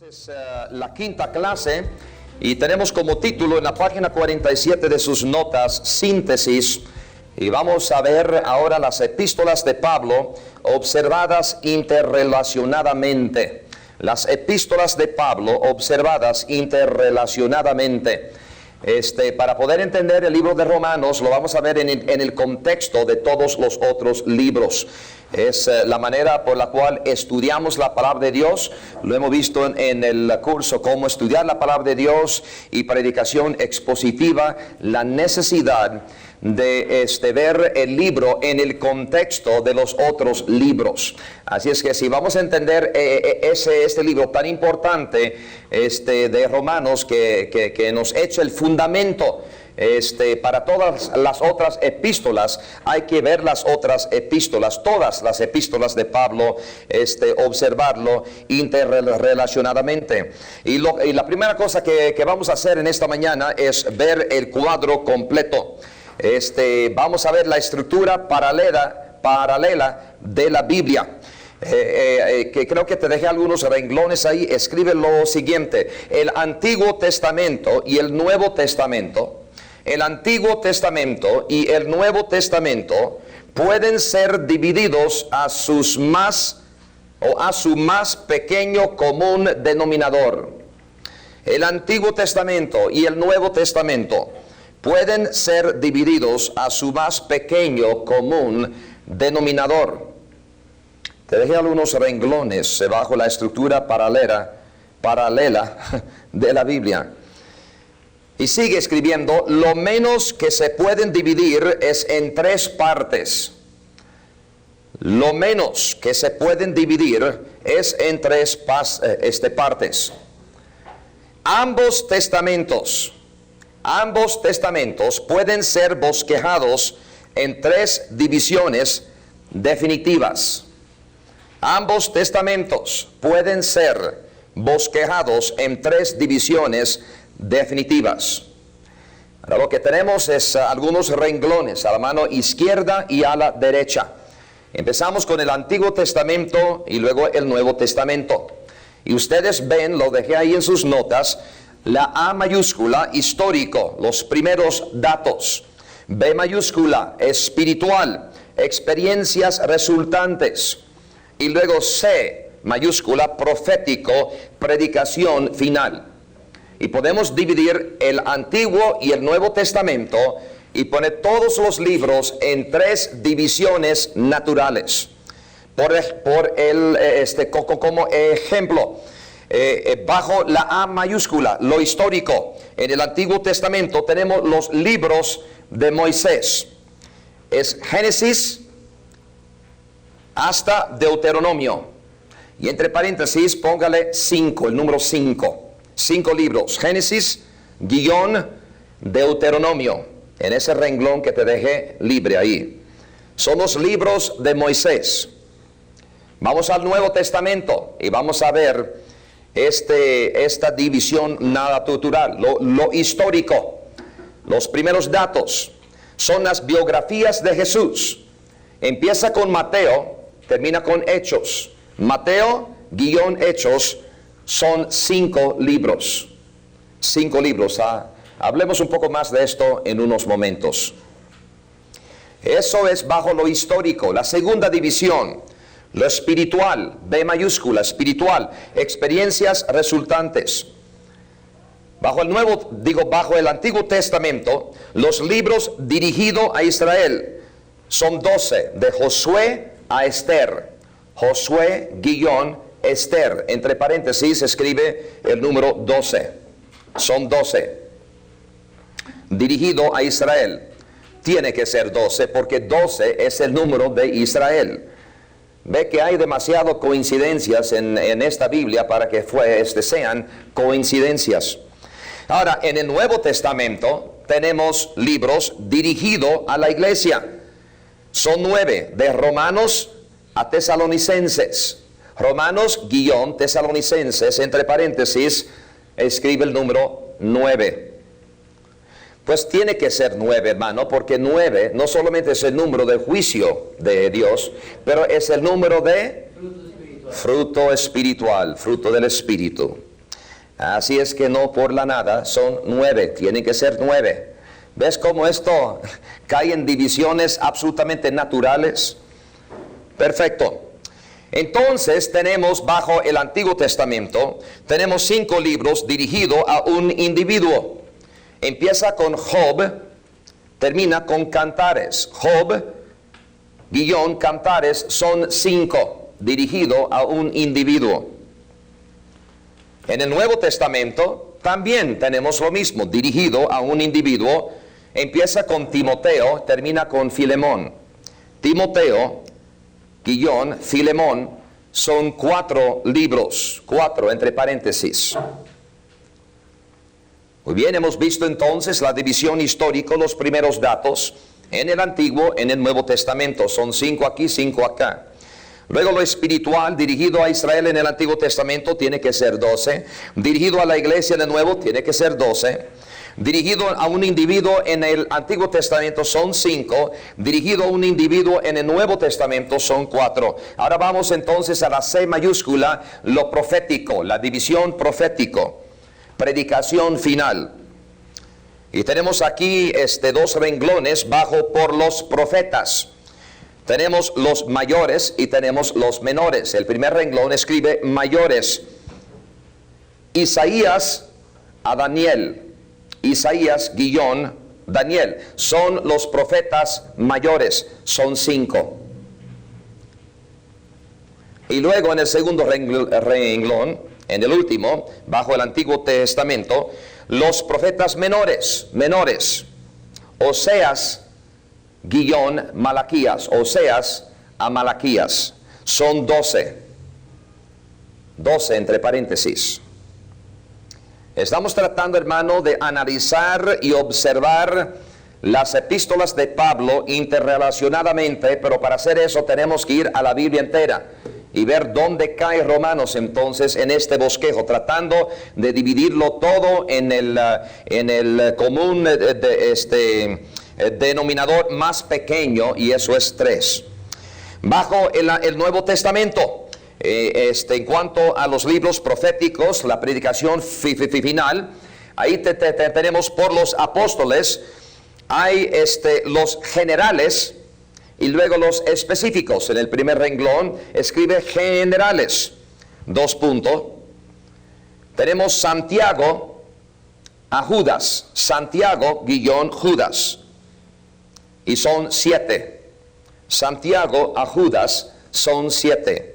Es la quinta clase y tenemos como título en la página 47 de sus notas, síntesis, y vamos a ver ahora las epístolas de Pablo observadas interrelacionadamente. Las epístolas de Pablo observadas interrelacionadamente. Para poder entender el libro de Romanos lo vamos a ver en el contexto de todos los otros libros. Es la manera por la cual estudiamos la palabra de Dios. Lo hemos visto en el curso cómo estudiar la palabra de Dios y predicación expositiva, la necesidad de ver el libro en el contexto de los otros libros. Así es que si vamos a entender este libro tan importante de Romanos que nos echa el fundamento para todas las otras epístolas, hay que ver las otras epístolas, todas las epístolas de Pablo, observarlo interrelacionadamente. Y la primera cosa que vamos a hacer en esta mañana es ver el cuadro completo. Vamos a ver la estructura paralela de la Biblia. Que creo que te dejé algunos renglones ahí. Escribe lo siguiente: el Antiguo Testamento y el Nuevo Testamento. El Antiguo Testamento y el Nuevo Testamento pueden ser divididos a su más pequeño común denominador. El Antiguo Testamento y el Nuevo Testamento pueden ser divididos a su más pequeño común denominador. Te dejé algunos renglones bajo la estructura paralela de la Biblia. Y sigue escribiendo: lo menos que se pueden dividir es en tres partes. Lo menos que se pueden dividir es en tres partes. Ambos testamentos pueden ser bosquejados en tres divisiones definitivas. Ambos testamentos pueden ser bosquejados en tres divisiones definitivas. Ahora lo que tenemos es algunos renglones a la mano izquierda y a la derecha. Empezamos con el Antiguo Testamento y luego el Nuevo Testamento. Y ustedes ven, lo dejé ahí en sus notas, la A mayúscula, histórico, los primeros datos. B mayúscula, espiritual, experiencias resultantes. Y luego C mayúscula, profético, predicación final. Y podemos dividir el Antiguo y el Nuevo Testamento y poner todos los libros en tres divisiones naturales. Como ejemplo, bajo la A mayúscula, lo histórico, en el Antiguo Testamento tenemos los libros de Moisés. Es Génesis hasta Deuteronomio. Y entre paréntesis póngale 5, el número 5. 5 libros: Génesis, Deuteronomio, en ese renglón que te dejé libre ahí. Son los libros de Moisés. Vamos al Nuevo Testamento y vamos a ver esta división natural, lo histórico. Los primeros datos son las biografías de Jesús. Empieza con Mateo, termina con Hechos. Mateo, Hechos, son 5 libros. 5 libros. Hablemos un poco más de esto en unos momentos. Eso es bajo lo histórico. La segunda división, lo espiritual, B mayúscula, espiritual, experiencias resultantes. Bajo el Antiguo Testamento, los libros dirigidos a Israel son 12, de Josué a Esther. Josué, Esther, entre paréntesis escribe el número 12. Son 12. Dirigido a Israel. Tiene que ser 12 porque 12 es el número de Israel. Ve que hay demasiadas coincidencias en esta Biblia para que sean coincidencias. Ahora, en el Nuevo Testamento tenemos libros dirigidos a la iglesia. Son 9, de Romanos a Tesalonicenses. Romanos, Tesalonicenses, entre paréntesis, escribe el número 9. Pues tiene que ser 9, hermano, porque 9 no solamente es el número del juicio de Dios, pero es el número de Fruto espiritual, fruto del Espíritu. Así es que no por la nada son 9, tienen que ser 9. ¿Ves cómo esto cae en divisiones absolutamente naturales? Perfecto. Entonces tenemos bajo el Antiguo Testamento, tenemos 5 libros dirigidos a un individuo. Empieza con Job, termina con Cantares. Job, Cantares son 5, dirigidos a un individuo. En el Nuevo Testamento también tenemos lo mismo, dirigido a un individuo. Empieza con Timoteo, termina con Filemón. Timoteo, Filemón, son 4 libros, 4 entre paréntesis. Muy bien, hemos visto entonces la división histórica, los primeros datos, en el Antiguo, en el Nuevo Testamento. Son 5 aquí, 5 acá. Luego lo espiritual, dirigido a Israel en el Antiguo Testamento, tiene que ser 12. Dirigido a la iglesia en el Nuevo, tiene que ser 12. Dirigido a un individuo en el Antiguo Testamento son 5. Dirigido a un individuo en el Nuevo Testamento son 4. Ahora vamos entonces a la C mayúscula, lo profético, la división profético. Predicación final. Y tenemos aquí 2 renglones bajo por los profetas. Tenemos los mayores y tenemos los menores. El primer renglón escribe mayores. Isaías a Daniel. Isaías, Daniel. Son los profetas mayores. Son 5. Y luego en el segundo renglón, en el último, bajo el Antiguo Testamento, los profetas menores. Oseas, Malaquías. Oseas a Malaquías. Son 12. 12 entre paréntesis. Estamos tratando, hermano, de analizar y observar las epístolas de Pablo interrelacionadamente, pero para hacer eso tenemos que ir a la Biblia entera y ver dónde cae Romanos entonces en este bosquejo, tratando de dividirlo todo en el común denominador más pequeño, y eso es 3. Bajo el Nuevo Testamento, en cuanto a los libros proféticos, la predicación final, ahí tenemos por los apóstoles, hay los generales y luego los específicos. En el primer renglón escribe generales, 2 puntos. Tenemos Santiago a Judas, Santiago, Judas, y son 7. Santiago a Judas son 7.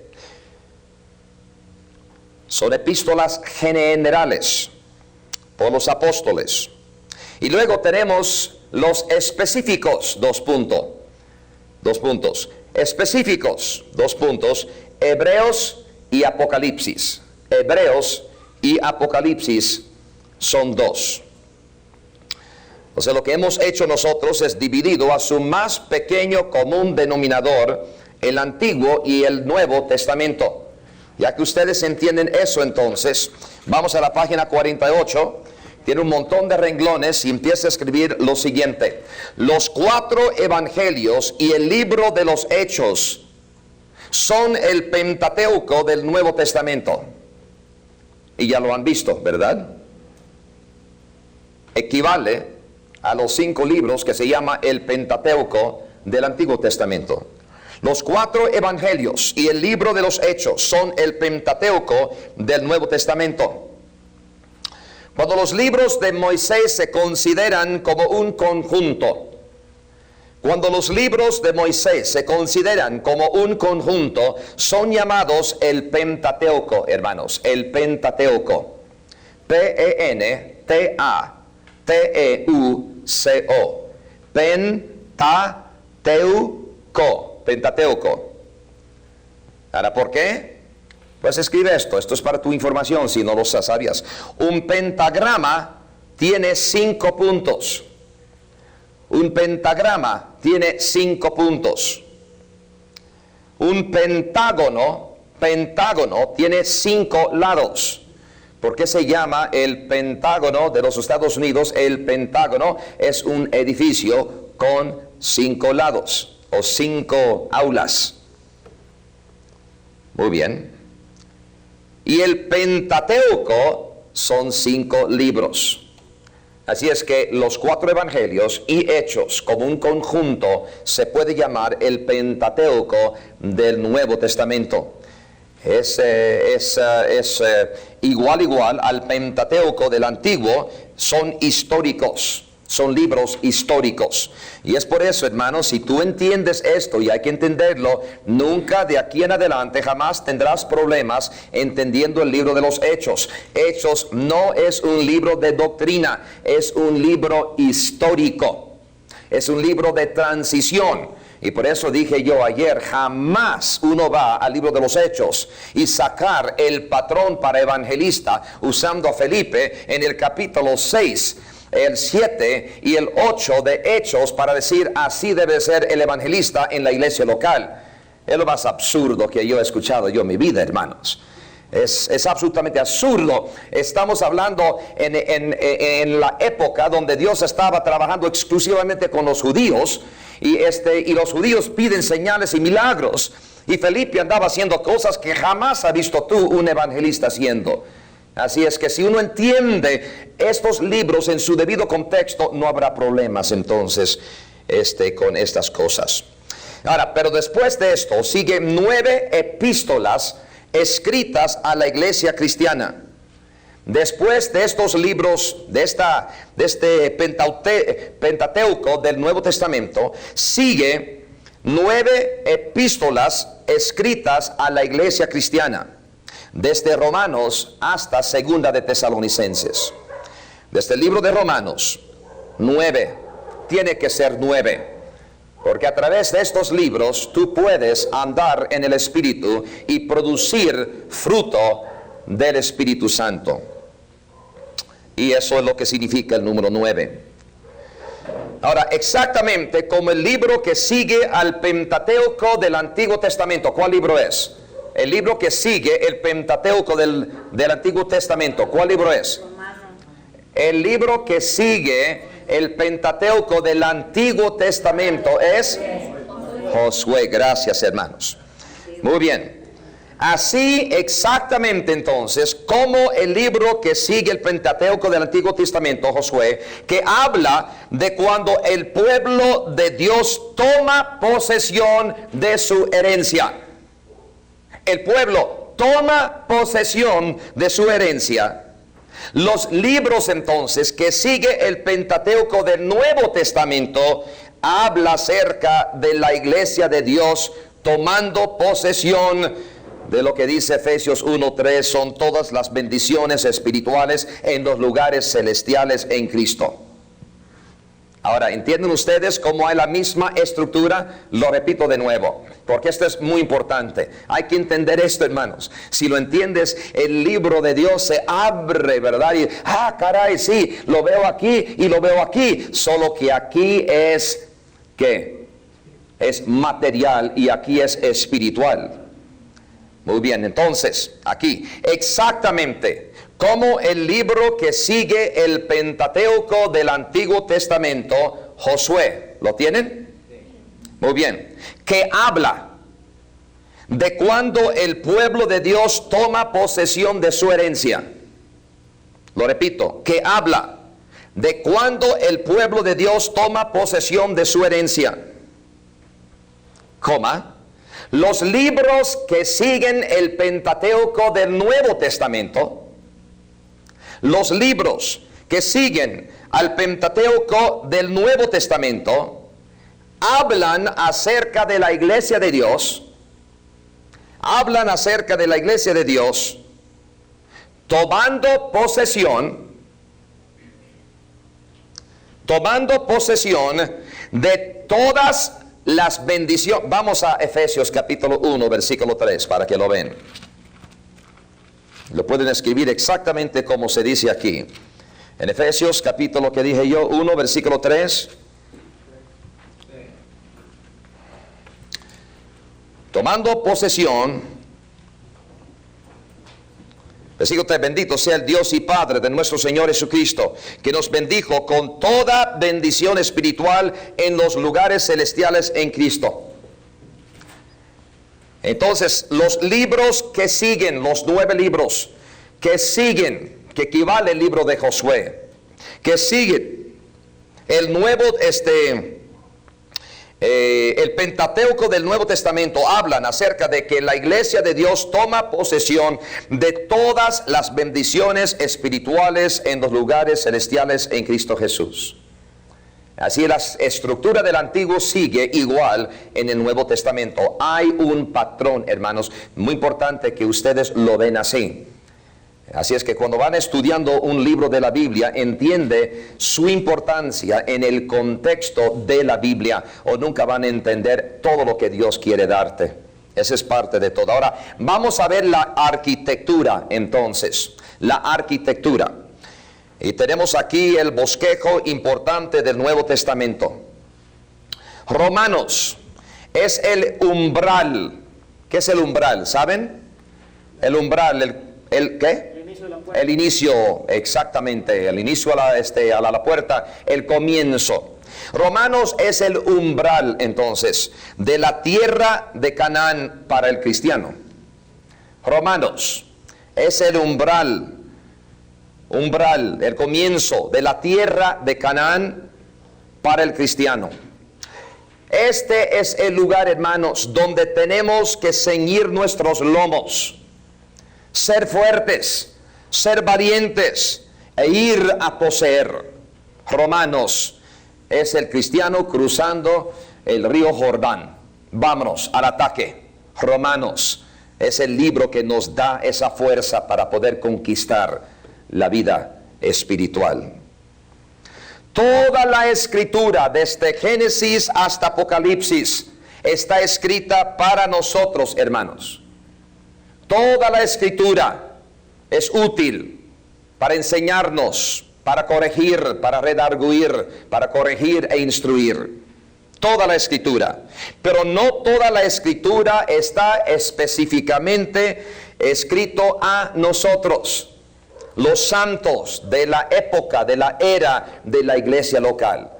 Son epístolas generales por los apóstoles. Y luego tenemos los específicos, 2 puntos. 2 puntos. Específicos, 2 puntos. Hebreos y Apocalipsis. Hebreos y Apocalipsis son 2. O sea, lo que hemos hecho nosotros es dividido a su más pequeño común denominador, el Antiguo y el Nuevo Testamento. Ya que ustedes entienden eso, entonces, vamos a la página 48. Tiene un montón de renglones y empieza a escribir lo siguiente. Los 4 evangelios y el libro de los Hechos son el Pentateuco del Nuevo Testamento. Y ya lo han visto, ¿verdad? Equivale a los 5 libros que se llama el Pentateuco del Antiguo Testamento. Los 4 evangelios y el libro de los Hechos son el Pentateuco del Nuevo Testamento. Cuando los libros de Moisés se consideran como un conjunto, cuando los libros de Moisés se consideran como un conjunto, son llamados el Pentateuco, hermanos, el Pentateuco. P-E-N-T-A-T-E-U-C-O. Pentateuco. Ahora, ¿por qué? Pues escribe esto es para tu información si no lo sabías. Un pentagrama tiene 5 puntos. Un pentagrama tiene 5 puntos. Un pentágono tiene 5 lados. ¿Por qué se llama el Pentágono de los Estados Unidos? El Pentágono es un edificio con 5 lados o 5 aulas. Muy bien. Y el Pentateuco son 5 libros. Así es que los 4 evangelios y Hechos como un conjunto se puede llamar el Pentateuco del Nuevo Testamento. Es igual al Pentateuco del Antiguo, son históricos. Son libros históricos. Y es por eso, hermanos, si tú entiendes esto, y hay que entenderlo, nunca de aquí en adelante jamás tendrás problemas entendiendo el libro de los Hechos. Hechos no es un libro de doctrina, es un libro histórico. Es un libro de transición. Y por eso dije yo ayer, jamás uno va al libro de los Hechos y sacar el patrón para evangelista usando a Felipe en el capítulo 6, el 7 y el 8 de Hechos para decir así debe ser el evangelista en la iglesia local. Es lo más absurdo que yo he escuchado yo en mi vida, hermanos. Es absolutamente absurdo. Estamos hablando en la época donde Dios estaba trabajando exclusivamente con los judíos y los judíos piden señales y milagros, y Felipe andaba haciendo cosas que jamás ha visto tú un evangelista haciendo. Así es que si uno entiende estos libros en su debido contexto, no habrá problemas entonces con estas cosas. Ahora, pero después de esto siguen 9 epístolas escritas a la iglesia cristiana. Después de estos libros, de este Pentateuco del Nuevo Testamento, sigue 9 epístolas escritas a la iglesia cristiana. Desde Romanos hasta Segunda de Tesalonicenses. Desde el libro de Romanos, 9. Tiene que ser 9. Porque a través de estos libros tú puedes andar en el Espíritu y producir fruto del Espíritu Santo. Y eso es lo que significa el número 9. Ahora, exactamente como el libro que sigue al Pentateuco del Antiguo Testamento. ¿Cuál libro es? El libro que sigue el Pentateuco del Antiguo Testamento. ¿Cuál libro es? El libro que sigue el Pentateuco del Antiguo Testamento es Josué. Gracias, hermanos. Muy bien. Así exactamente entonces como el libro que sigue el Pentateuco del Antiguo Testamento, Josué, que habla de cuando el pueblo de Dios toma posesión de su herencia. El pueblo toma posesión de su herencia. Los libros entonces que sigue el Pentateuco del Nuevo Testamento habla acerca de la iglesia de Dios tomando posesión de lo que dice Efesios 1:3, son todas las bendiciones espirituales en los lugares celestiales en Cristo. Ahora, ¿entienden ustedes cómo hay la misma estructura? Lo repito de nuevo, porque esto es muy importante. Hay que entender esto, hermanos. Si lo entiendes, el libro de Dios se abre, ¿verdad? Y, caray, sí, lo veo aquí y lo veo aquí. Solo que aquí es, ¿qué? Es material y aquí es espiritual. Muy bien, entonces, aquí, exactamente como el libro que sigue el Pentateuco del Antiguo Testamento, Josué. ¿Lo tienen? Muy bien. Que habla de cuando el pueblo de Dios toma posesión de su herencia. Lo repito, que habla de cuando el pueblo de Dios toma posesión de su herencia. Coma. Los libros que siguen el Pentateuco del Nuevo Testamento. Los libros que siguen al Pentateuco del Nuevo Testamento hablan acerca de la iglesia de Dios. Hablan acerca de la iglesia de Dios tomando posesión de todas las bendiciones. Vamos a Efesios capítulo 1, versículo 3 para que lo vean. Lo pueden escribir exactamente como se dice aquí. En Efesios capítulo que dije yo, 1, versículo 3. Tomando posesión, versículo 3, bendito sea el Dios y Padre de nuestro Señor Jesucristo, que nos bendijo con toda bendición espiritual en los lugares celestiales en Cristo. Entonces, los libros que siguen, los 9 libros que siguen, que equivale al libro de Josué, que siguen el nuevo, el Pentateuco del Nuevo Testamento, hablan acerca de que la iglesia de Dios toma posesión de todas las bendiciones espirituales en los lugares celestiales en Cristo Jesús. Así la estructura del Antiguo sigue igual en el Nuevo Testamento. Hay un patrón, hermanos, muy importante que ustedes lo ven así. Así es que cuando van estudiando un libro de la Biblia, entiende su importancia en el contexto de la Biblia, o nunca van a entender todo lo que Dios quiere darte. Esa es parte de todo. Ahora, vamos a ver la arquitectura entonces. La arquitectura. Y tenemos aquí el bosquejo importante del Nuevo Testamento. Romanos es el umbral. ¿Qué es el umbral? ¿Saben? El umbral, ¿el qué? El inicio de la puerta. El inicio, exactamente. El inicio a la puerta, el comienzo. Romanos es el umbral, entonces, de la tierra de Canaán para el cristiano. Romanos es el umbral, el comienzo de la tierra de Canaán para el cristiano. Este es el lugar, hermanos, donde tenemos que ceñir nuestros lomos, ser fuertes, ser valientes e ir a poseer. Romanos es el cristiano cruzando el río Jordán. Vámonos al ataque. Romanos es el libro que nos da esa fuerza para poder conquistar la vida espiritual. Toda la escritura, desde Génesis hasta Apocalipsis, está escrita para nosotros, hermanos. Toda la escritura es útil para enseñarnos, para corregir, para redarguir, para corregir e instruir. Toda la escritura. Pero no toda la escritura está específicamente escrito a nosotros, los santos de la época, de la era de la iglesia local.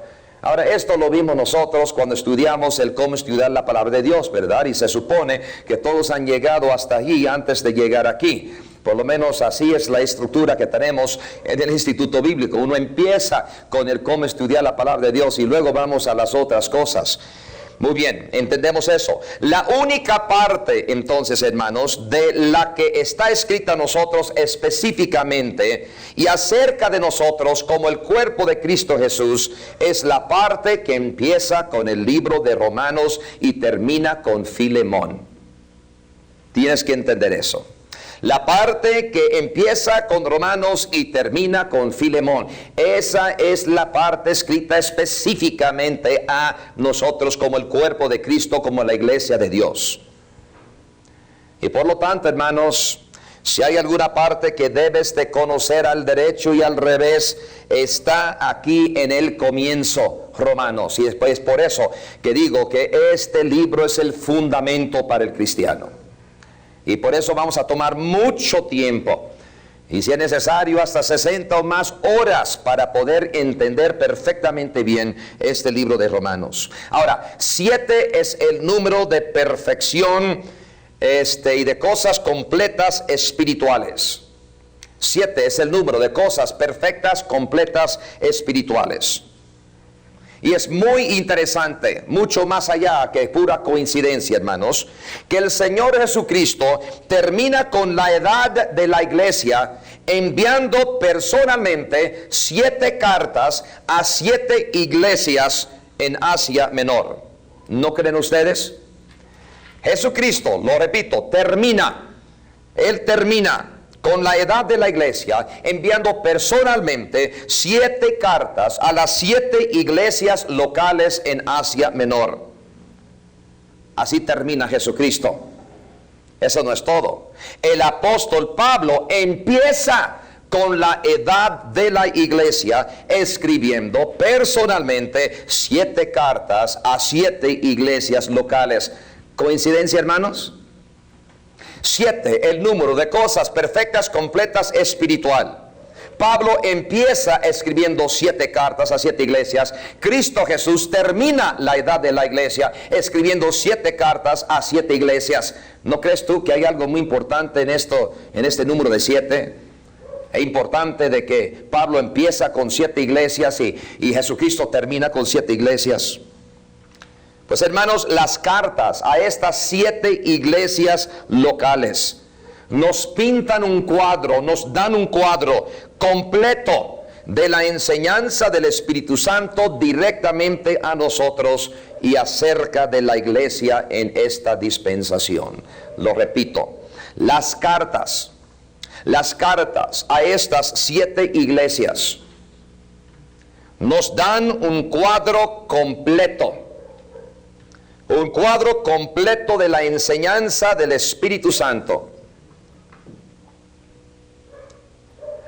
Ahora, esto lo vimos nosotros cuando estudiamos el cómo estudiar la palabra de Dios, ¿verdad? Y se supone que todos han llegado hasta allí antes de llegar aquí. Por lo menos así es la estructura que tenemos en el Instituto Bíblico. Uno empieza con el cómo estudiar la palabra de Dios y luego vamos a las otras cosas. Muy bien, entendemos eso. La única parte, entonces, hermanos, de la que está escrita a nosotros específicamente y acerca de nosotros como el cuerpo de Cristo Jesús, es la parte que empieza con el libro de Romanos y termina con Filemón. Tienes que entender eso. La parte que empieza con Romanos y termina con Filemón, esa es la parte escrita específicamente a nosotros como el cuerpo de Cristo, como la iglesia de Dios. Y por lo tanto, hermanos, si hay alguna parte que debes de conocer al derecho y al revés, está aquí en el comienzo, Romanos. Y es por eso que digo que este libro es el fundamento para el cristiano. Y por eso vamos a tomar mucho tiempo, y si es necesario hasta 60 o más horas para poder entender perfectamente bien este libro de Romanos. Ahora, 7 es el número de perfección y de cosas completas espirituales. 7 es el número de cosas perfectas, completas, espirituales. Y es muy interesante, mucho más allá que pura coincidencia, hermanos, que el Señor Jesucristo termina con la edad de la iglesia enviando personalmente 7 cartas a 7 iglesias en Asia Menor. ¿No creen ustedes? Jesucristo, lo repito, Él termina con la edad de la iglesia, enviando personalmente 7 cartas a las 7 iglesias locales en Asia Menor. Así termina Jesucristo. Eso no es todo. El apóstol Pablo empieza con la edad de la iglesia, escribiendo personalmente 7 cartas a 7 iglesias locales. ¿Coincidencia, hermanos? 7, el número de cosas perfectas, completas, espiritual. Pablo empieza escribiendo 7 cartas a 7 iglesias. Cristo Jesús termina la edad de la iglesia escribiendo 7 cartas a 7 iglesias. ¿No crees tú que hay algo muy importante en esto, en este número de 7? Es importante de que Pablo empieza con 7 iglesias y Jesucristo termina con 7 iglesias. Pues hermanos, las cartas a estas 7 iglesias locales nos pintan un cuadro, nos dan un cuadro completo de la enseñanza del Espíritu Santo directamente a nosotros y acerca de la iglesia en esta dispensación. Lo repito, las cartas a estas 7 iglesias nos dan un cuadro completo de la enseñanza del Espíritu Santo.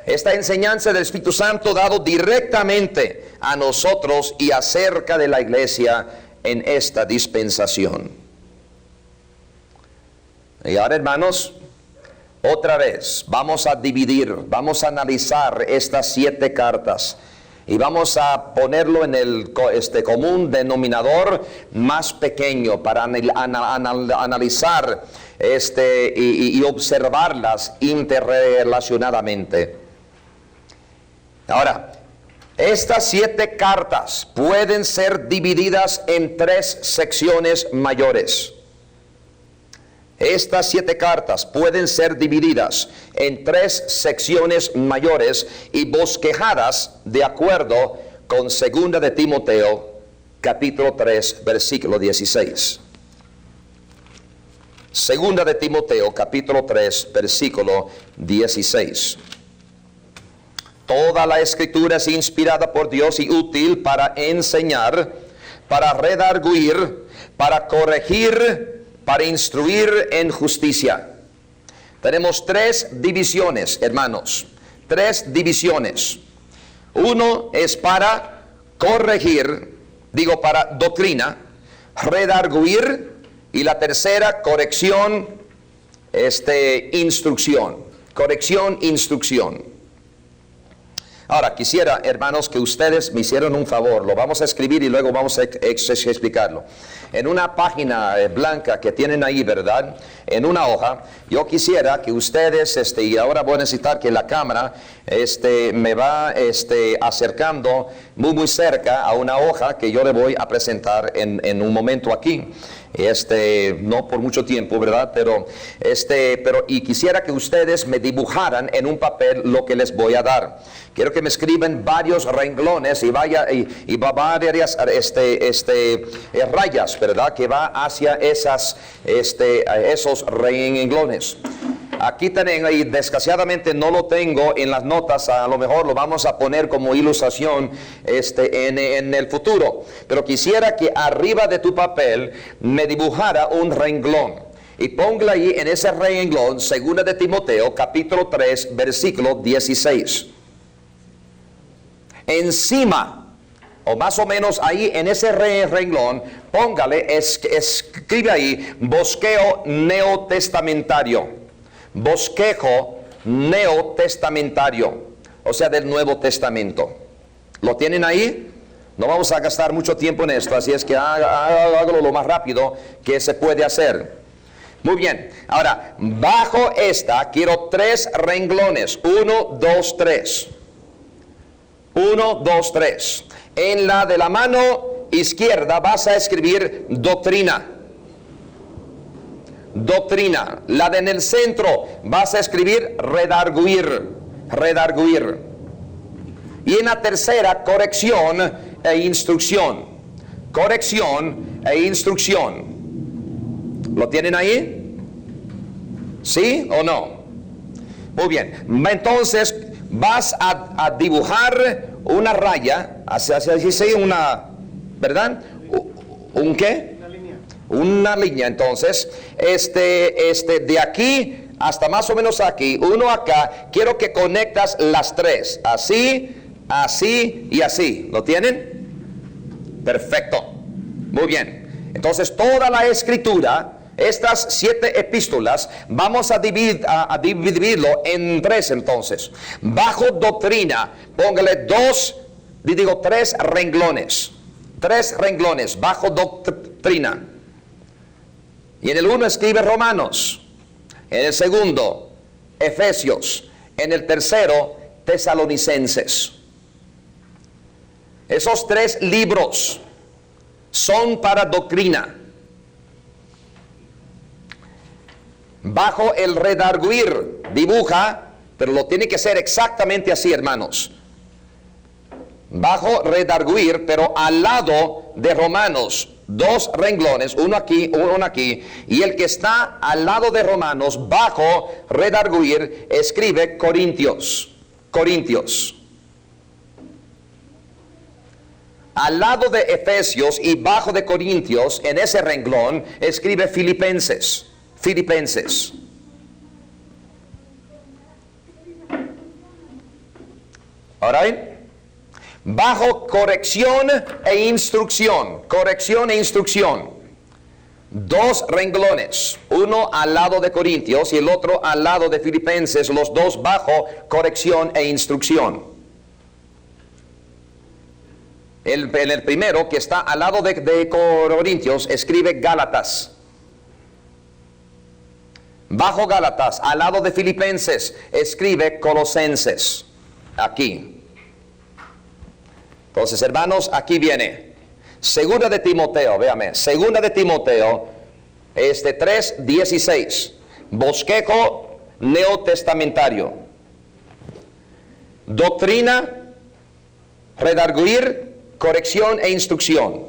Esta enseñanza del Espíritu Santo dado directamente a nosotros y acerca de la iglesia en esta dispensación. Y ahora, hermanos, otra vez vamos a dividir, vamos a analizar estas 7 cartas y vamos a ponerlo en el común denominador más pequeño para analizar y observarlas interrelacionadamente. Ahora, estas 7 cartas pueden ser divididas en 3 secciones mayores. Estas 7 cartas pueden ser divididas en 3 secciones mayores y bosquejadas de acuerdo con 2 de Timoteo, capítulo 3, versículo 16. 2 de Timoteo, capítulo 3, versículo 16. Toda la escritura es inspirada por Dios y útil para enseñar, para redarguir, para corregir, para instruir en justicia. Tenemos 3 divisiones, hermanos. 3 divisiones. Uno es para corregir, para doctrina, redarguir, y la tercera, corrección, instrucción. Corrección, instrucción. Ahora, quisiera, hermanos, que ustedes me hicieran un favor. Lo vamos a escribir y luego vamos a explicarlo. En una página blanca que tienen ahí, ¿verdad? En una hoja, yo quisiera que ustedes, y ahora voy a necesitar que la cámara, me va, acercando muy cerca a una hoja que yo le voy a presentar en un momento aquí. No por mucho tiempo, ¿verdad? Pero y quisiera que ustedes me dibujaran en un papel lo que les voy a dar. Quiero que me escriban varios renglones y varias rayas, ¿verdad? Que va hacia esos renglones. Aquí tienen, y desgraciadamente no lo tengo en las notas, a lo mejor lo vamos a poner como ilustración en el futuro. Pero quisiera que arriba de tu papel me dibujara un renglón. Y póngala ahí en ese renglón, 2 de Timoteo, capítulo 3, versículo 16. Encima, o más o menos ahí en ese renglón, póngale, escribe ahí, bosqueo neotestamentario. Bosquejo neotestamentario, o sea, del Nuevo Testamento. ¿Lo tienen ahí? No vamos a gastar mucho tiempo en esto, así es que hágalo lo más rápido que se puede hacer. Muy bien, ahora, bajo esta quiero 3 renglones, 1, 2, 3. 1, 2, 3. En la de la mano izquierda vas a escribir doctrina. Doctrina. La de en el centro vas a escribir redarguir. Redarguir. Y en la tercera, corrección e instrucción. Corrección e instrucción. ¿Lo tienen ahí? ¿Sí o no? Muy bien. Entonces vas a dibujar una raya, así una, ¿verdad? ¿Un qué? Una línea. Entonces, de aquí hasta más o menos aquí, uno acá, quiero que conectas las 3, así, así y así. ¿Lo tienen? Perfecto. Muy bien. Entonces, toda la escritura Estas 7 epístolas vamos a dividirlo en 3 entonces. Bajo doctrina, póngale 3 renglones. 3 renglones, bajo doctrina. Y en el 1 escribe Romanos. En el segundo, Efesios. En el tercero, Tesalonicenses. Esos 3 libros son para doctrina. Bajo el redarguir, dibuja, pero lo tiene que ser exactamente así, hermanos. Bajo redarguir, pero al lado de Romanos, 2 renglones, uno aquí, uno aquí, y el que está al lado de Romanos, bajo redarguir, escribe Corintios. Corintios. Al lado de Efesios y bajo de Corintios, en ese renglón, escribe Filipenses. Filipenses. Alright. Bajo corrección e instrucción. Corrección e instrucción. 2 renglones. Uno al lado de Corintios y el otro al lado de Filipenses. Los 2 bajo corrección e instrucción. En el primero, que está al lado de Corintios, escribe Gálatas. Bajo Gálatas, al lado de Filipenses, escribe Colosenses. Aquí. Entonces, hermanos, aquí viene. Segunda de Timoteo, véame. Segunda de Timoteo, 3:16. Bosquejo neotestamentario. Doctrina, redarguir, corrección e instrucción.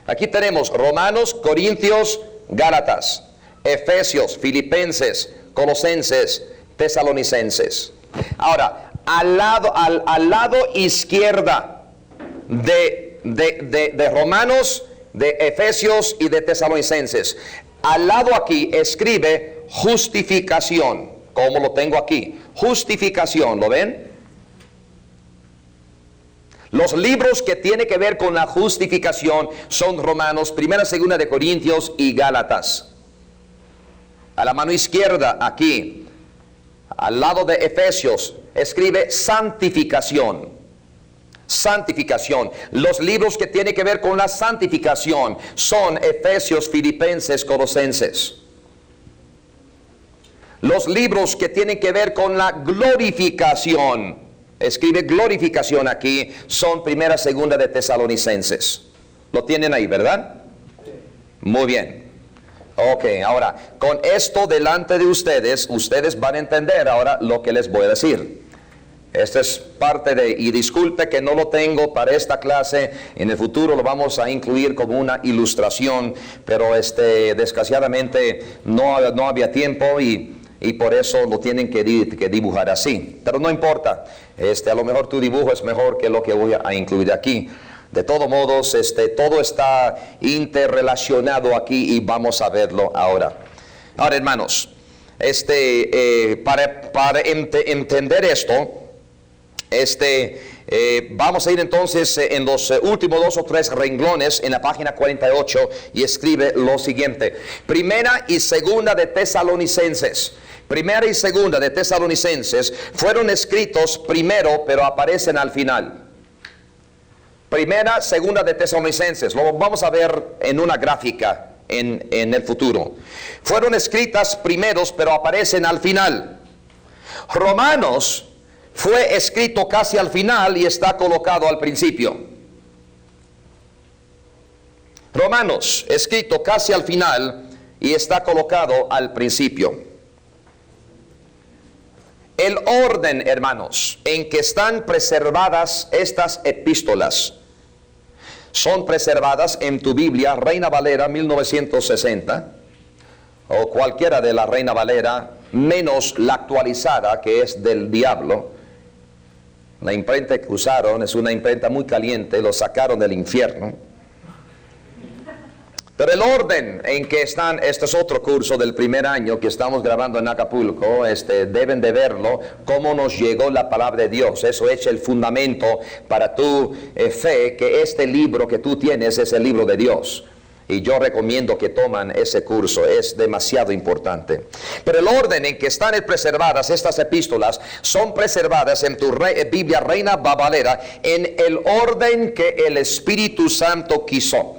Aquí tenemos Romanos, Corintios, Gálatas, Efesios, Filipenses, Colosenses, Tesalonicenses. Ahora, al lado izquierda de Romanos, de Efesios y de Tesalonicenses, al lado aquí escribe justificación, como lo tengo aquí. Justificación, ¿lo ven? Los libros que tienen que ver con la justificación son Romanos, 1, 2 de Corintios y Gálatas. A la mano izquierda, aquí, al lado de Efesios, escribe santificación. Santificación. Los libros que tienen que ver con la santificación son Efesios, Filipenses, Colosenses. Los libros que tienen que ver con la glorificación, escribe glorificación aquí, son 1, 2 de Tesalonicenses. Lo tienen ahí, ¿verdad? Muy bien. Ok, ahora, con esto delante de ustedes, ustedes van a entender ahora lo que les voy a decir. Esta es parte de, y disculpe que no lo tengo para esta clase, en el futuro lo vamos a incluir como una ilustración, pero desgraciadamente no había tiempo y por eso lo tienen que dibujar así. Pero no importa, a lo mejor tu dibujo es mejor que lo que voy a incluir aquí. De todos modos, todo está interrelacionado aquí y vamos a verlo ahora. Ahora, hermanos, para entender esto, vamos a ir entonces en los últimos 2 o 3 renglones en la página 48 y escribe lo siguiente. 1 y 2 de Tesalonicenses. 1 y 2 de Tesalonicenses fueron escritos primero, pero aparecen al final. 1, 2 de Tesalonicenses, lo vamos a ver en una gráfica en el futuro. Fueron escritas primeros, pero aparecen al final. Romanos fue escrito casi al final y está colocado al principio. Romanos, escrito casi al final y está colocado al principio. El orden, hermanos, en que están preservadas estas epístolas son preservadas en tu Biblia, Reina Valera 1960, o cualquiera de la Reina Valera, menos la actualizada, que es del diablo. La imprenta que usaron es una imprenta muy caliente, lo sacaron del infierno. Pero el orden en que están, este es otro curso del primer año que estamos grabando en Acapulco, deben de verlo, cómo nos llegó la palabra de Dios. Eso es el fundamento para tu fe, que este libro que tú tienes es el libro de Dios. Y yo recomiendo que toman ese curso, es demasiado importante. Pero el orden en que están preservadas estas epístolas son preservadas en tu Biblia Reina Valera en el orden que el Espíritu Santo quiso.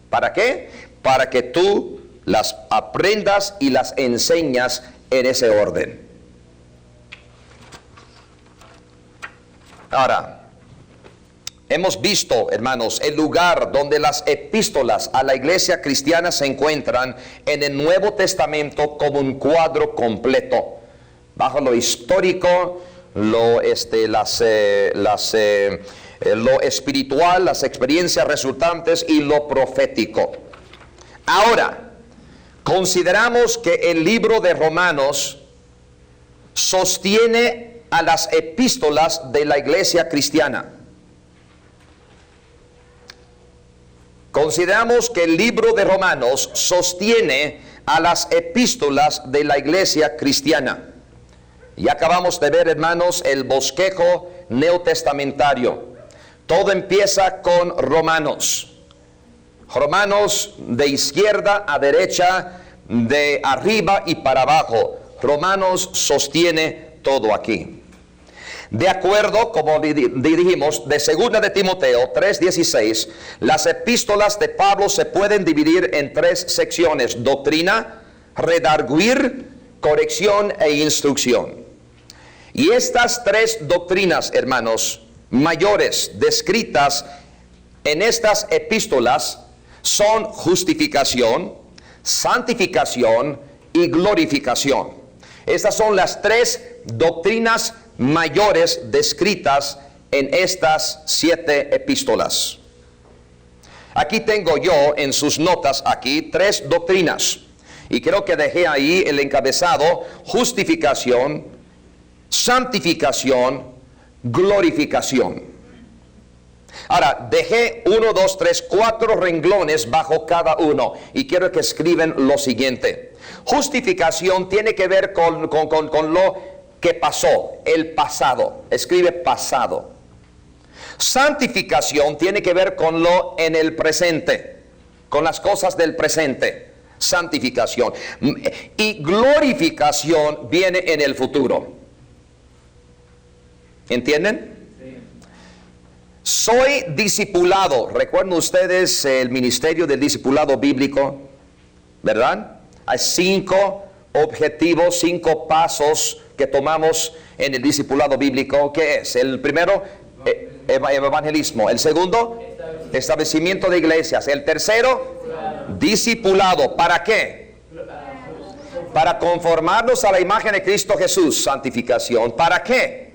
¿Para qué? Para que tú las aprendas y las enseñas en ese orden. Ahora, hemos visto, hermanos, el lugar donde las epístolas a la iglesia cristiana se encuentran en el Nuevo Testamento como un cuadro completo, bajo lo histórico, lo espiritual, las experiencias resultantes y lo profético. Ahora, consideramos que el libro de Romanos sostiene a las epístolas de la iglesia cristiana. Consideramos que el libro de Romanos sostiene a las epístolas de la iglesia cristiana. Y acabamos de ver, hermanos, el bosquejo neotestamentario. Todo empieza con Romanos. Romanos de izquierda a derecha, de arriba y para abajo. Romanos sostiene todo aquí. De acuerdo, como dijimos, de 2 de Timoteo 3:16, las epístolas de Pablo se pueden dividir en 3 secciones: doctrina, redarguir, corrección e instrucción. Y estas 3 doctrinas, hermanos, mayores descritas en estas epístolas son justificación, santificación y glorificación. Estas son las 3 doctrinas mayores descritas en estas 7 epístolas. Aquí tengo yo en sus notas aquí 3 doctrinas, y creo que dejé ahí el encabezado: justificación, santificación, glorificación. Ahora, dejé 1, 2, 3, 4 renglones bajo cada uno, y quiero que escriban lo siguiente. Justificación tiene que ver con lo que pasó, el pasado. Escribe pasado. Santificación tiene que ver con lo en el presente, con las cosas del presente. Santificación. Y glorificación viene en el futuro. ¿Entienden? Sí. Soy discipulado. ¿Recuerdan ustedes el ministerio del discipulado bíblico? ¿Verdad? Hay 5 objetivos, 5 pasos que tomamos en el discipulado bíblico. ¿Qué es? El primero, evangelismo. El segundo, establecimiento de iglesias. El tercero, discipulado. ¿Para qué? Para conformarnos a la imagen de Cristo Jesús. Santificación. ¿Para qué?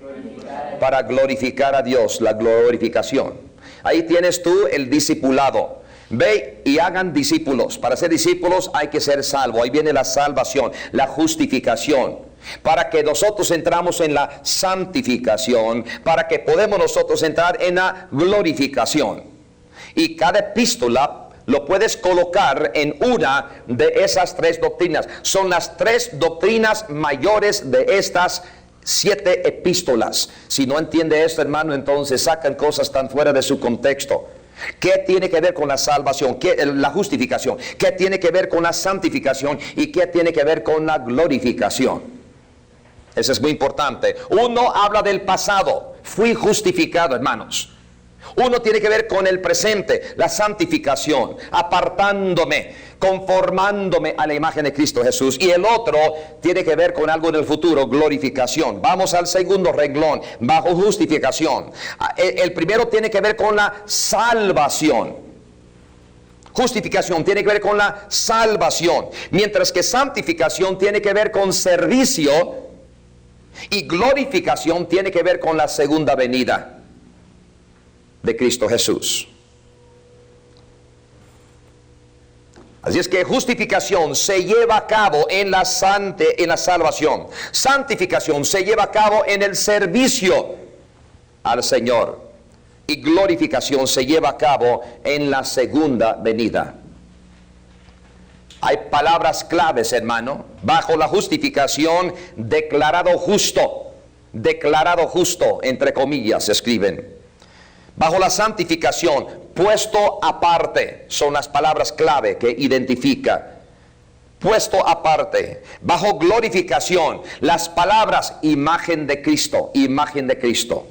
Para glorificar a Dios. La glorificación. Ahí tienes tú el discipulado. Ve y hagan discípulos. Para ser discípulos hay que ser salvo. Ahí viene la salvación, la justificación. Para que nosotros entramos en la santificación, para que podemos nosotros entrar en la glorificación. Y cada epístola lo puedes colocar en una de esas 3 doctrinas. Son las 3 doctrinas mayores de estas 7 epístolas. Si no entiende esto, hermano, entonces sacan cosas tan fuera de su contexto. ¿Qué tiene que ver con la salvación? La justificación. ¿Qué tiene que ver con la santificación? ¿Y qué tiene que ver con la glorificación? Eso es muy importante. Uno habla del pasado. Fui justificado, hermanos. Uno tiene que ver con el presente, la santificación, apartándome, conformándome a la imagen de Cristo Jesús. Y el otro tiene que ver con algo en el futuro, glorificación. Vamos al segundo renglón, bajo justificación. El primero tiene que ver con la salvación. Justificación tiene que ver con la salvación, mientras que santificación tiene que ver con servicio, y glorificación tiene que ver con la segunda venida de Cristo Jesús. Así es que justificación se lleva a cabo en la salvación. Santificación se lleva a cabo en el servicio al Señor. Y glorificación se lleva a cabo en la segunda venida. Hay palabras claves, hermano. Bajo la justificación, declarado justo, entre comillas, se escriben. Bajo la santificación, puesto aparte, son las palabras clave que identifica. Puesto aparte, bajo glorificación, las palabras imagen de Cristo, imagen de Cristo.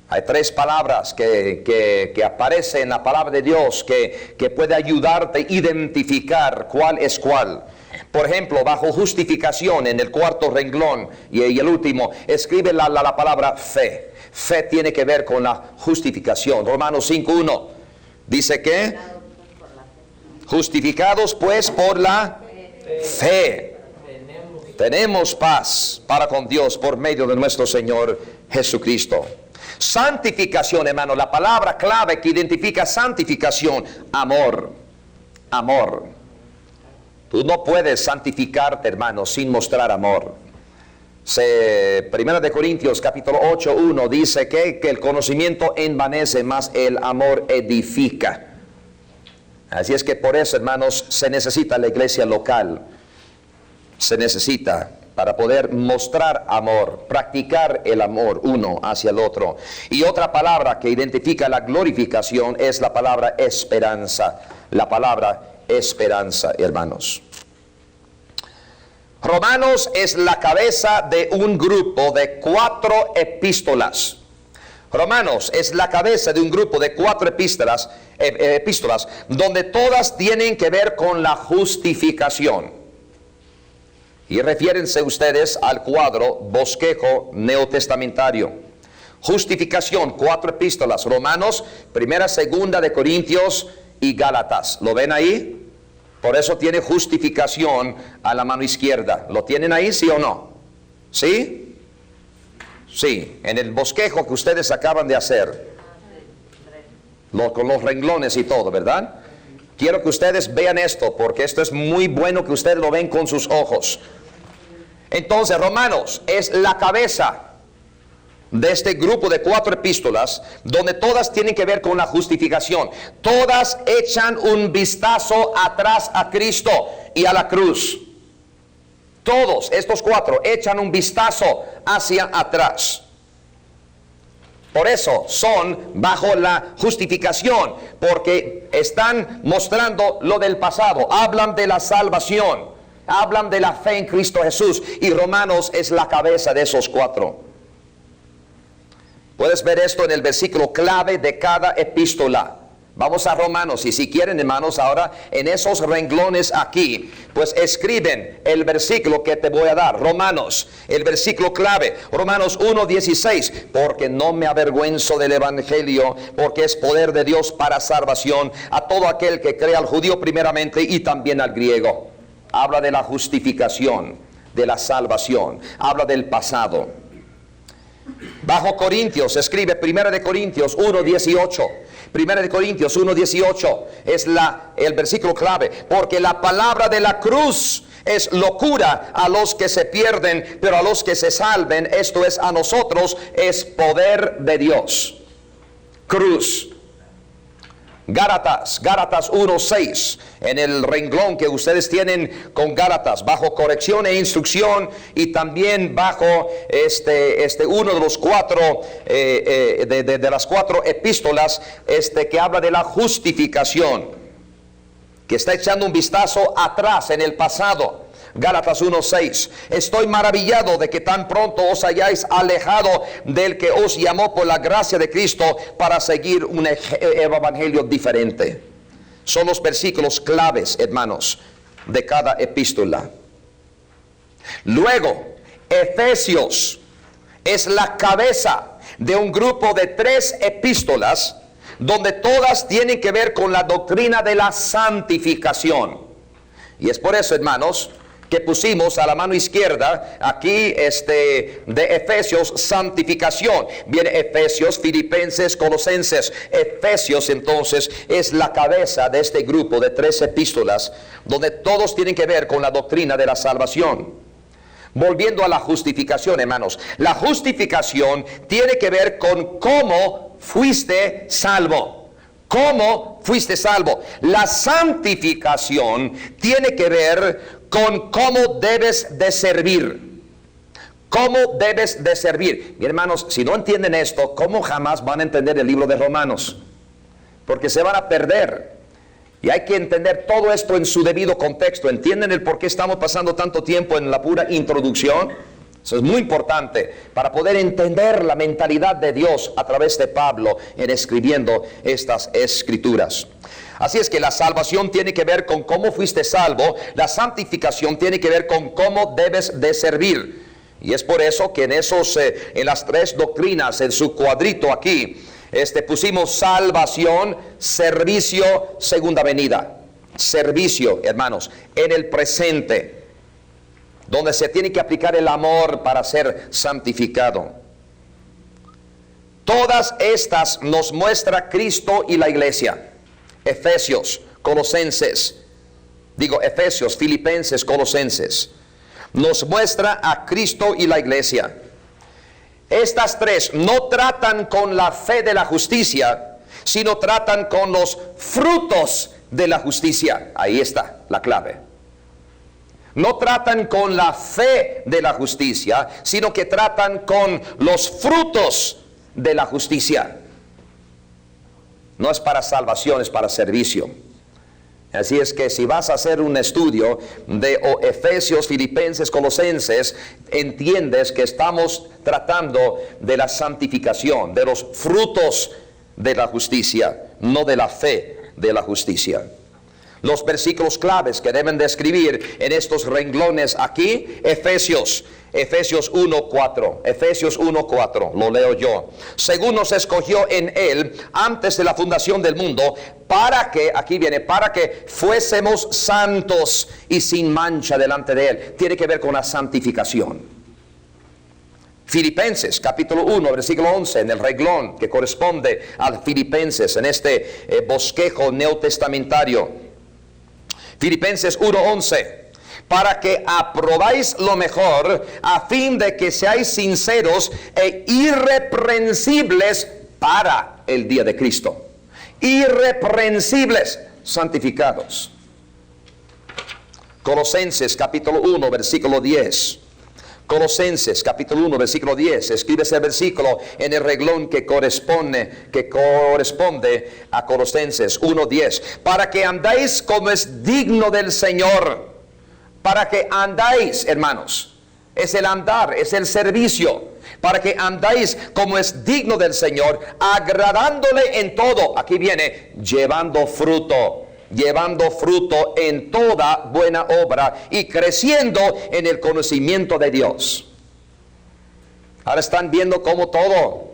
Hay tres palabras que aparecen en la palabra de Dios que puede ayudarte a identificar cuál es cuál. Por ejemplo, bajo justificación, en el cuarto renglón y el último, escribe la palabra fe. Fe tiene que ver con la justificación. Romanos 5:1 dice que justificados pues por la fe, tenemos paz para con Dios por medio de nuestro Señor Jesucristo. Santificación, hermano, la palabra clave que identifica santificación, amor. Amor. Tú no puedes santificarte, hermano, sin mostrar amor. Primera de Corintios capítulo 8:1 dice que el conocimiento envanece, mas el amor edifica. Así es que por eso, hermanos, se necesita la iglesia local. Se necesita para poder mostrar amor, practicar el amor uno hacia el otro. Y otra palabra que identifica la glorificación es la palabra esperanza. La palabra esperanza, hermanos. Romanos es la cabeza de un grupo de 4 epístolas. Romanos es la cabeza de un grupo de 4 epístolas, donde todas tienen que ver con la justificación. Y refiérense ustedes al cuadro bosquejo neotestamentario. Justificación, 4 epístolas: Romanos, Primera, Segunda de Corintios y Gálatas. ¿Lo ven ahí? Por eso tiene justificación a la mano izquierda. ¿Lo tienen ahí, sí o no? ¿Sí? Sí, en el bosquejo que ustedes acaban de hacer, con los renglones y todo, ¿verdad? Quiero que ustedes vean esto, porque esto es muy bueno que ustedes lo ven con sus ojos. Entonces, Romanos es la cabeza de este grupo de 4 epístolas, donde todas tienen que ver con la justificación. Todas echan un vistazo atrás a Cristo y a la cruz. Todos estos 4 echan un vistazo hacia atrás. Por eso son bajo la justificación, porque están mostrando lo del pasado. Hablan de la salvación, hablan de la fe en Cristo Jesús, y Romanos es la cabeza de esos 4. Puedes ver esto en el versículo clave de cada epístola. Vamos a Romanos, y si quieren, hermanos, ahora en esos renglones aquí, pues escriben el versículo que te voy a dar. Romanos, el versículo clave, Romanos 1:16, porque no me avergüenzo del evangelio, porque es poder de Dios para salvación a todo aquel que cree, al judío primeramente y también al griego. Habla de la justificación, de la salvación, habla del pasado. Bajo Corintios, escribe 1 de Corintios 1:18. 1 de Corintios 1:18 es el versículo clave. Porque la palabra de la cruz es locura a los que se pierden, pero a los que se salven, esto es, a nosotros, es poder de Dios. Cruz. Gálatas 1:6, en el renglón que ustedes tienen con Gálatas, bajo corrección e instrucción, y también bajo uno de los 4 de las 4 epístolas, que habla de la justificación, que está echando un vistazo atrás en el pasado. Gálatas 1:6, estoy maravillado de que tan pronto os hayáis alejado del que os llamó por la gracia de Cristo para seguir un evangelio diferente. Son los versículos claves, hermanos, de cada epístola. Luego, Efesios es la cabeza de un grupo de 3 epístolas, donde todas tienen que ver con la doctrina de la santificación. Y es por eso, hermanos, que pusimos a la mano izquierda aquí de Efesios, santificación. Viene Efesios, Filipenses, Colosenses. Efesios entonces es la cabeza de este grupo de 3 epístolas, donde todos tienen que ver con la doctrina de la salvación. Volviendo a la justificación, hermanos, la justificación tiene que ver con cómo fuiste salvo. ¿Cómo fuiste salvo? La santificación tiene que ver con cómo debes de servir. ¿Cómo debes de servir? Mi hermanos, si no entienden esto, ¿cómo jamás van a entender el libro de Romanos? Porque se van a perder. Y hay que entender todo esto en su debido contexto. ¿Entienden el por qué estamos pasando tanto tiempo en la pura introducción? Eso es muy importante para poder entender la mentalidad de Dios a través de Pablo en escribiendo estas escrituras. Así es que la salvación tiene que ver con cómo fuiste salvo. La santificación tiene que ver con cómo debes de servir. Y es por eso que en las tres doctrinas, en su cuadrito aquí, pusimos salvación, servicio, segunda venida. Servicio, hermanos, en el presente, donde se tiene que aplicar el amor para ser santificado. Todas estas nos muestra Cristo y la iglesia. Efesios, Filipenses, Colosenses. Nos muestra a Cristo y la iglesia. Estas tres no tratan con la fe de la justicia, sino tratan con los frutos de la justicia. Ahí está la clave. No tratan con la fe de la justicia, sino que tratan con los frutos de la justicia. No es para salvación, es para servicio. Así es que si vas a hacer un estudio de Efesios, Filipenses, Colosenses, entiendes que estamos tratando de la santificación, de los frutos de la justicia, no de la fe de la justicia. Los versículos claves que deben de escribir en estos renglones aquí, Efesios 1:4, Efesios 1:4, lo leo yo. Según nos escogió en Él antes de la fundación del mundo, para que, aquí viene, para que fuésemos santos y sin mancha delante de Él. Tiene que ver con la santificación. Filipenses capítulo 1 versículo 11, en el renglón que corresponde al Filipenses, en bosquejo neotestamentario. Filipenses 1:11, para que aprobáis lo mejor, a fin de que seáis sinceros e irreprensibles para el día de Cristo. Irreprensibles, santificados. Colosenses capítulo 1 versículo 10. Colosenses capítulo 1 versículo 10. Escribe ese versículo en el renglón que corresponde a Colosenses 1:10. Para que andáis como es digno del Señor. Para que andáis, hermanos. Es el andar, es el servicio. Para que andáis como es digno del Señor, agradándole en todo. Aquí viene, llevando fruto en toda buena obra y creciendo en el conocimiento de Dios. Ahora están viendo cómo todo.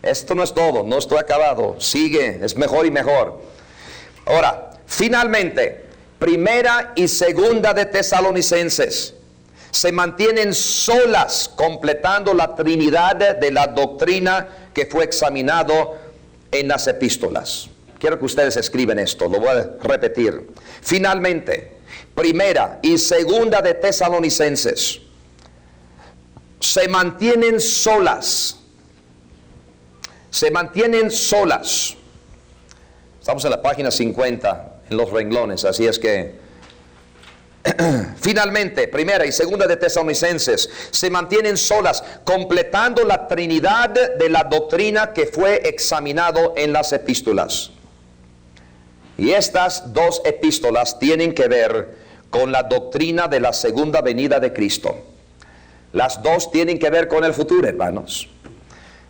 Esto no es todo, no estoy acabado. Sigue, es mejor y mejor. Ahora, finalmente, primera y segunda de Tesalonicenses se mantienen solas, completando la Trinidad de la doctrina que fue examinado en las epístolas. Quiero que ustedes escriben esto, lo voy a repetir. Finalmente, primera y segunda de Tesalonicenses se mantienen solas. Se mantienen solas. Estamos en la página 50, en los renglones, así es que finalmente, primera y segunda de Tesalonicenses se mantienen solas, completando la Trinidad de la doctrina que fue examinado en las epístolas. Y estas dos epístolas tienen que ver con la doctrina de la segunda venida de Cristo. Las dos tienen que ver con el futuro, hermanos.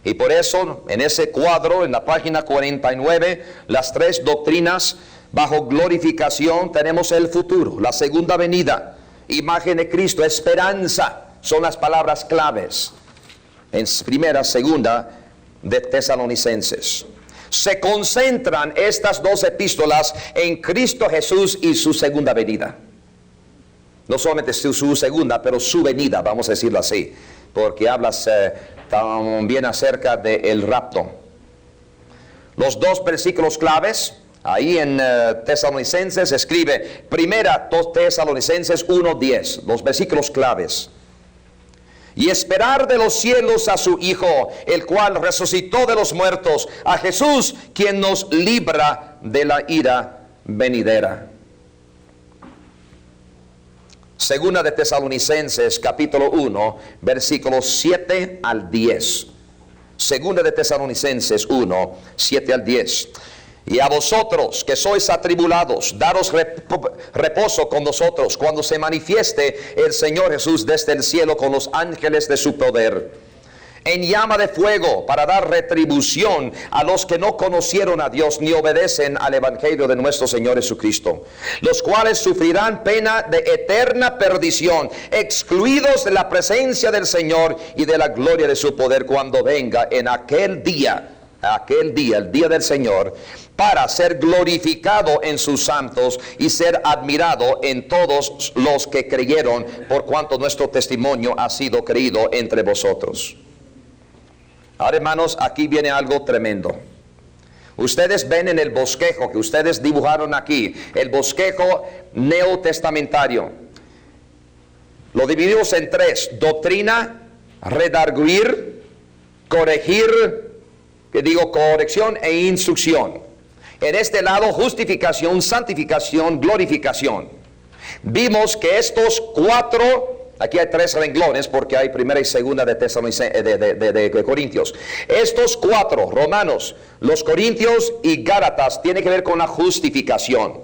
Y por eso, en ese cuadro, en la página 49, las tres doctrinas bajo glorificación tenemos el futuro, la segunda venida, imagen de Cristo, esperanza, son las palabras claves en primera, segunda de Tesalonicenses. Se concentran estas dos epístolas en Cristo Jesús y su segunda venida. No solamente su segunda, pero su venida, vamos a decirlo así, porque hablas también acerca del rapto. Los dos versículos claves, ahí en Tesalonicenses escribe, primera Tesalonicenses 1:10, los versículos claves. Y esperar de los cielos a su Hijo, el cual resucitó de los muertos, a Jesús, quien nos libra de la ira venidera. Segunda de Tesalonicenses, capítulo 1, versículos 7 al 10. Segunda de Tesalonicenses 1, 7 al 10. Y a vosotros que sois atribulados, daros reposo con nosotros cuando se manifieste el Señor Jesús desde el cielo con los ángeles de su poder, en llama de fuego, para dar retribución a los que no conocieron a Dios ni obedecen al evangelio de nuestro Señor Jesucristo, los cuales sufrirán pena de eterna perdición, excluidos de la presencia del Señor y de la gloria de su poder, cuando venga en aquel día, el día del Señor, para ser glorificado en sus santos y ser admirado en todos los que creyeron, por cuanto nuestro testimonio ha sido creído entre vosotros. Ahora, hermanos, aquí viene algo tremendo. Ustedes ven en el bosquejo que ustedes dibujaron aquí, el bosquejo neotestamentario, lo dividimos en tres: doctrina, redarguir, corrección e instrucción. En este lado, justificación, santificación, glorificación. Vimos que estos cuatro, aquí hay tres renglones porque hay primera y segunda de Corintios. Estos cuatro, Romanos, los Corintios y Gálatas, tienen que ver con la justificación.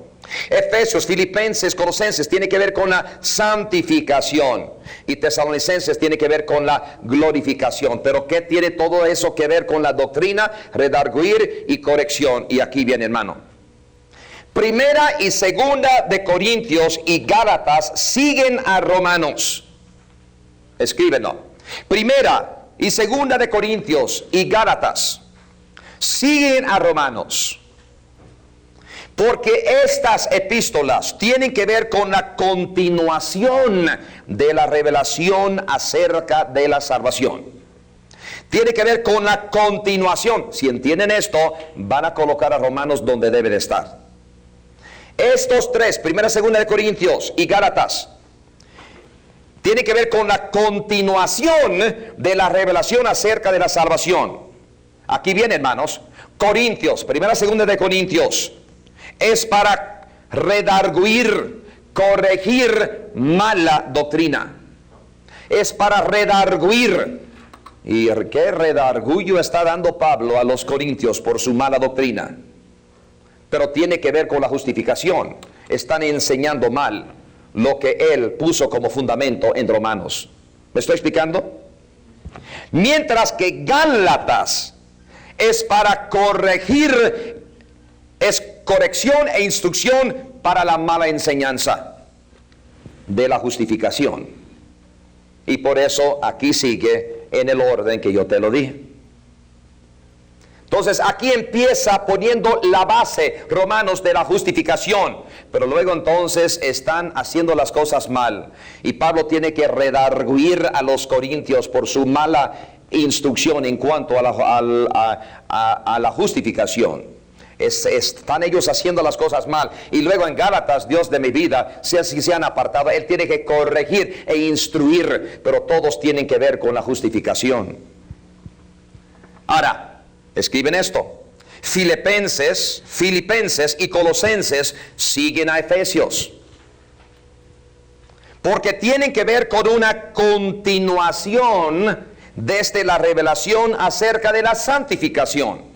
Efesios, Filipenses, Colosenses tiene que ver con la santificación, y Tesalonicenses tiene que ver con la glorificación. Pero ¿qué tiene todo eso que ver con la doctrina, redarguir y corrección? Y aquí viene, hermano. Primera y segunda de Corintios y Gálatas siguen a Romanos. Escríbenlo. Primera y segunda de Corintios y Gálatas siguen a Romanos, porque estas epístolas tienen que ver con la continuación de la revelación acerca de la salvación. Tiene que ver con la continuación. Si entienden esto, van a colocar a Romanos donde debe de estar. Estos tres, primera, segunda de Corintios y Gálatas, tiene que ver con la continuación de la revelación acerca de la salvación. Aquí viene, hermanos, Corintios, primera, segunda de Corintios, es para redarguir, corregir mala doctrina. Es para redarguir. ¿Y qué redarguyo está dando Pablo a los corintios por su mala doctrina? Pero tiene que ver con la justificación. Están enseñando mal lo que él puso como fundamento en Romanos. ¿Me estoy explicando? Mientras que Gálatas es para corregir, es corrección e instrucción para la mala enseñanza de la justificación. Y por eso aquí sigue en el orden que yo te lo dije. Entonces aquí empieza poniendo la base, Romanos, de la justificación, pero luego entonces están haciendo las cosas mal, y Pablo tiene que redarguir a los corintios por su mala instrucción en cuanto a la justificación. Están ellos haciendo las cosas mal, y luego en Gálatas, Dios de mi vida, si se han apartado, él tiene que corregir e instruir, pero todos tienen que ver con la justificación. Ahora, escriben esto: Filipenses y Colosenses siguen a Efesios, porque tienen que ver con una continuación desde la revelación acerca de la santificación.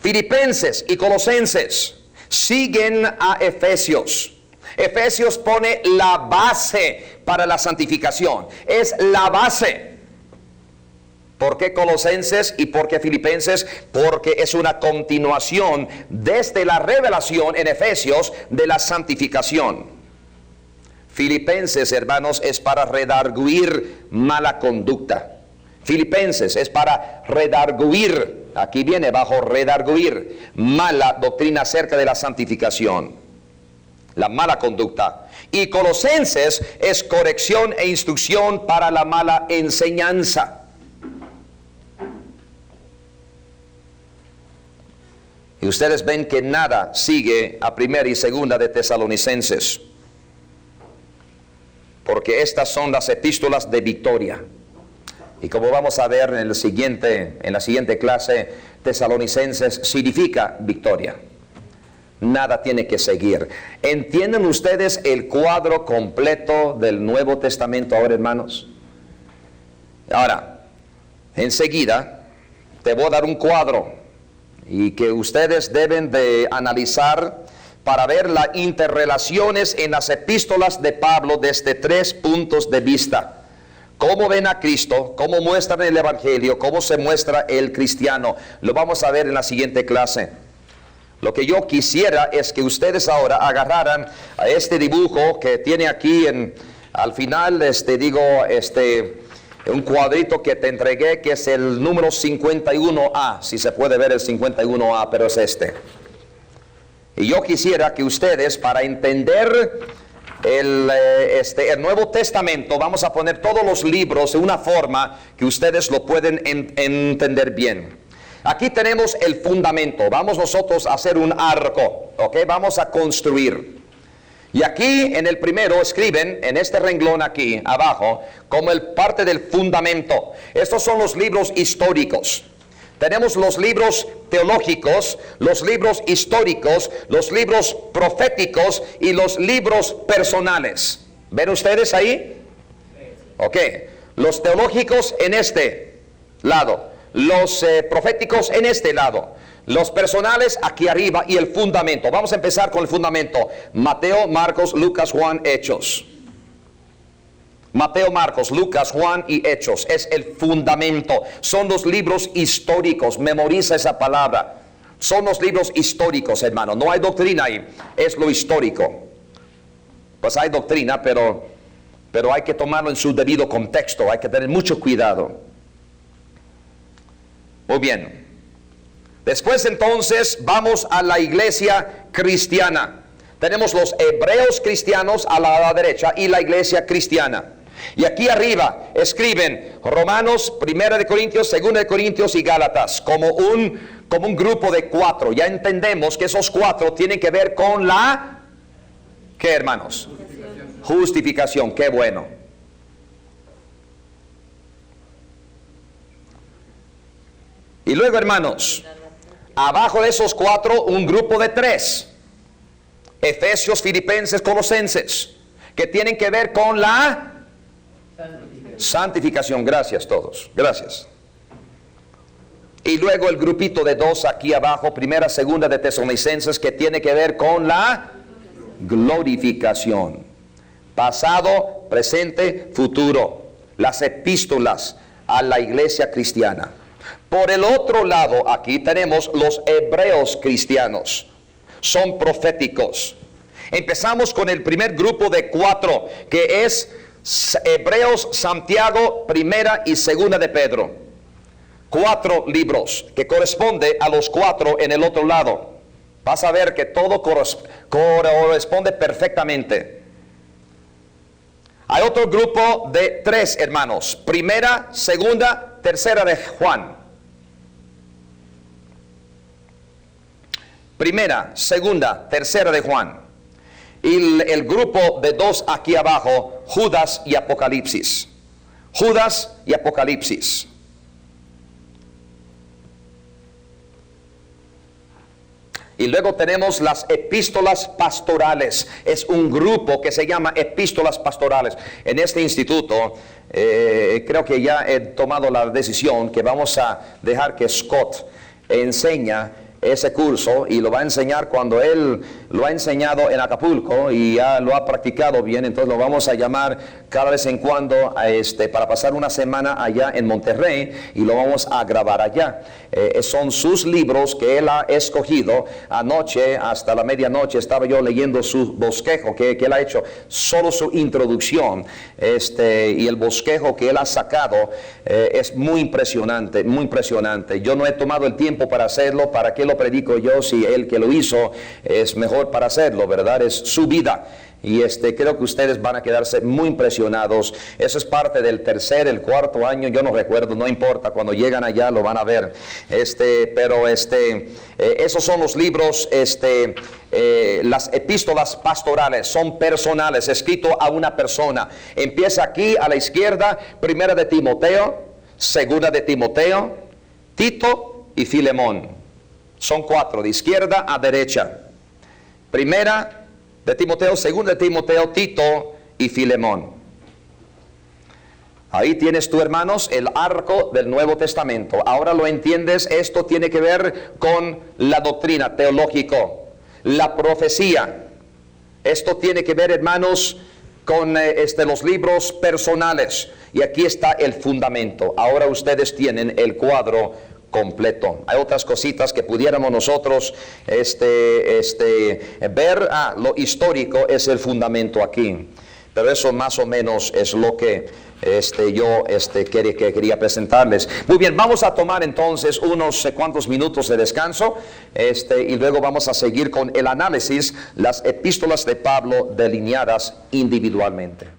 Filipenses y Colosenses siguen a Efesios. Efesios pone la base para la santificación. Es la base. ¿Por qué Colosenses y por qué Filipenses? Porque es una continuación desde la revelación en Efesios de la santificación. Filipenses, hermanos, es para redarguir mala conducta. Filipenses es para redarguir, aquí viene bajo redarguir, mala doctrina acerca de la santificación, la mala conducta. Y Colosenses es corrección e instrucción para la mala enseñanza. Y ustedes ven que nada sigue a primera y segunda de Tesalonicenses, porque estas son las epístolas de victoria. Y como vamos a ver en la siguiente clase, Tesalonicenses significa victoria. nada tiene que seguir. ¿Entienden ustedes el cuadro completo del Nuevo Testamento ahora, hermanos? Ahora, enseguida te voy a dar un cuadro y que ustedes deben de analizar para ver las interrelaciones en las epístolas de Pablo desde 3 puntos de vista. Cómo ven a Cristo, cómo muestran el Evangelio, cómo se muestra el cristiano. Lo vamos a ver en la siguiente clase. Lo que yo quisiera es que ustedes ahora agarraran a este dibujo que tiene aquí al final, un cuadrito que te entregué, que es el número 51A, si se puede ver el 51A, pero es este. Y yo quisiera que ustedes, para entender el Nuevo Testamento, vamos a poner todos los libros de una forma que ustedes lo pueden entender bien. Aquí tenemos el fundamento. Vamos nosotros a hacer un arco, ¿ok? Vamos a construir. Y aquí en el primero escriben, en este renglón aquí abajo, como el parte del fundamento. Estos son los libros históricos. Tenemos los libros teológicos, los libros históricos, los libros proféticos y los libros personales. ¿Ven ustedes ahí? Ok. Los teológicos en este lado, los proféticos en este lado, los personales aquí arriba y el fundamento. Vamos a empezar con el fundamento. Mateo, Marcos, Lucas, Juan, Hechos. Mateo, Marcos, Lucas, Juan y Hechos es el fundamento. Son los libros históricos. Memoriza esa palabra. Son los libros históricos, hermano. No hay doctrina ahí, es lo histórico. Pues hay doctrina, pero hay que tomarlo en su debido contexto. Hay que tener mucho cuidado. Muy bien. Después entonces vamos a la iglesia cristiana. Tenemos los hebreos cristianos a la derecha y la iglesia cristiana. Y aquí arriba escriben Romanos, 1 de Corintios, 2 de Corintios y Gálatas como un grupo de 4. Ya entendemos que esos 4 tienen que ver con la, ¿qué, hermanos? Justificación. Qué bueno. Y luego, hermanos, abajo de esos 4 un grupo de 3. Efesios, Filipenses, Colosenses, que tienen que ver con la santificación. Gracias todos, gracias. Y luego el grupito de 2 aquí abajo, 1, 2 de Tesalonicenses, que tiene que ver con la glorificación. Pasado, presente, futuro. Las epístolas a la iglesia cristiana. Por el otro lado, aquí tenemos los hebreos cristianos. Son proféticos. Empezamos con el primer grupo de 4, que es Hebreos, Santiago, 1 y 2 de Pedro. 4 libros que corresponde a los 4 en el otro lado. Vas a ver que todo corresponde perfectamente. Hay otro grupo de 3 hermanos. 1, 2, 3 de Juan. 1, 2, 3 de Juan. Y el grupo de 2 aquí abajo, Judas y Apocalipsis. Judas y Apocalipsis. Y luego tenemos las epístolas pastorales. Es un grupo que se llama epístolas pastorales. En este instituto creo que ya he tomado la decisión que vamos a dejar que Scott enseña ese curso, y lo va a enseñar cuando él lo ha enseñado en Acapulco y ya lo ha practicado bien. Entonces lo vamos a llamar cada vez en cuando para pasar una semana allá en Monterrey, y lo vamos a grabar allá. Son sus libros que él ha escogido. Anoche hasta la medianoche estaba yo leyendo su bosquejo que él ha hecho, solo su introducción, y el bosquejo que él ha sacado es muy impresionante, muy impresionante. Yo no he tomado el tiempo para hacerlo. ¿Para qué lo predico yo si el que lo hizo es mejor para hacerlo, verdad? Es su vida. Y creo que ustedes van a quedarse muy impresionados. Eso es parte del tercer, el cuarto año, yo no recuerdo, no importa, cuando llegan allá lo van a ver. Esos son los libros, las epístolas pastorales, son personales, escrito a una persona. Empieza aquí a la izquierda, 1 de Timoteo, 2 de Timoteo, Tito y Filemón. Son 4, de izquierda a derecha. Primera de Timoteo, segunda de Timoteo, Tito y Filemón. Ahí tienes tú, hermanos, el arco del Nuevo Testamento. Ahora lo entiendes, esto tiene que ver con la doctrina teológico, la profecía. Esto tiene que ver, hermanos, con los libros personales. Y aquí está el fundamento. Ahora ustedes tienen el cuadro completo. Hay otras cositas que pudiéramos nosotros ver. Lo histórico es el fundamento aquí. Pero eso más o menos es lo que yo quería presentarles. Muy bien, vamos a tomar entonces unos cuantos minutos de descanso y luego vamos a seguir con el análisis, las epístolas de Pablo delineadas individualmente.